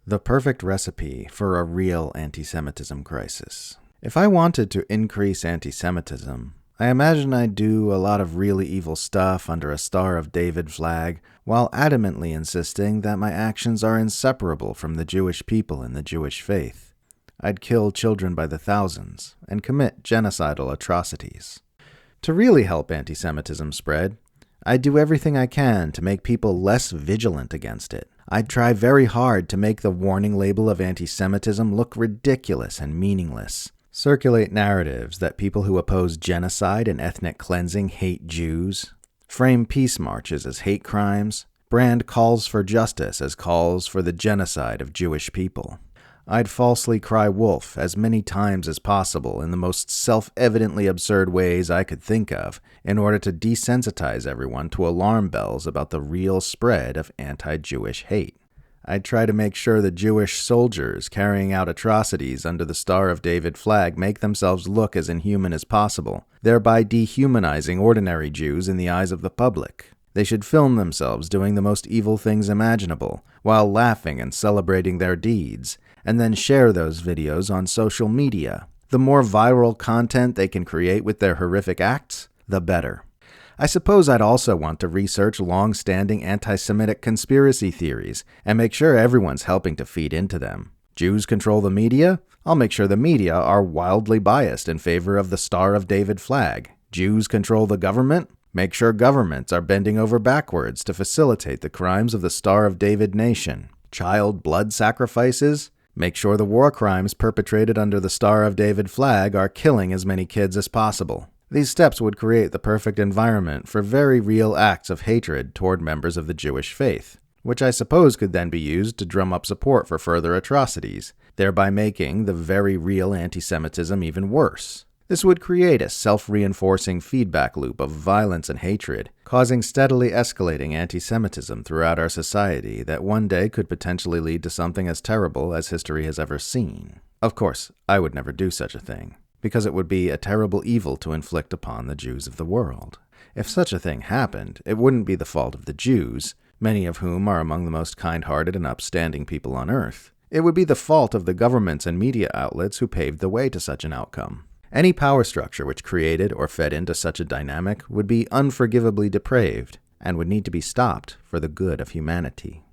The perfect recipe for a real anti-Semitism crisis. If I wanted to increase anti-Semitism, I imagine I'd do a lot of really evil stuff under a Star of David flag, while adamantly insisting that my actions are inseparable from the Jewish people and the Jewish faith. I'd kill children by the thousands and commit genocidal atrocities. To really help anti-Semitism spread, I'd do everything I can to make people less vigilant against it. I'd try very hard to make the warning label of anti-Semitism look ridiculous and meaningless. Circulate narratives that people who oppose genocide and ethnic cleansing hate Jews. Frame peace marches as hate crimes. Brand calls for justice as calls for the genocide of Jewish people. I'd falsely cry wolf as many times as possible in the most self-evidently absurd ways I could think of in order to desensitize everyone to alarm bells about the real spread of anti-Jewish hate. I'd try to make sure the Jewish soldiers carrying out atrocities under the Star of David flag make themselves look as inhuman as possible, thereby dehumanizing ordinary Jews in the eyes of the public. They should film themselves doing the most evil things imaginable, while laughing and celebrating their deeds, and then share those videos on social media. The more viral content they can create with their horrific acts, the better. I suppose I'd also want to research long-standing anti-Semitic conspiracy theories and make sure everyone's helping to feed into them. Jews control the media? I'll make sure the media are wildly biased in favor of the Star of David flag. Jews control the government? Make sure governments are bending over backwards to facilitate the crimes of the Star of David nation. Child blood sacrifices? Make sure the war crimes perpetrated under the Star of David flag are killing as many kids as possible. These steps would create the perfect environment for very real acts of hatred toward members of the Jewish faith, which I suppose could then be used to drum up support for further atrocities, thereby making the very real anti-Semitism even worse. This would create a self-reinforcing feedback loop of violence and hatred, causing steadily escalating anti-Semitism throughout our society that one day could potentially lead to something as terrible as history has ever seen. Of course, I would never do such a thing, because it would be a terrible evil to inflict upon the Jews of the world. If such a thing happened, it wouldn't be the fault of the Jews, many of whom are among the most kind-hearted and upstanding people on earth. It would be the fault of the governments and media outlets who paved the way to such an outcome. Any power structure which created or fed into such a dynamic would be unforgivably depraved and would need to be stopped for the good of humanity.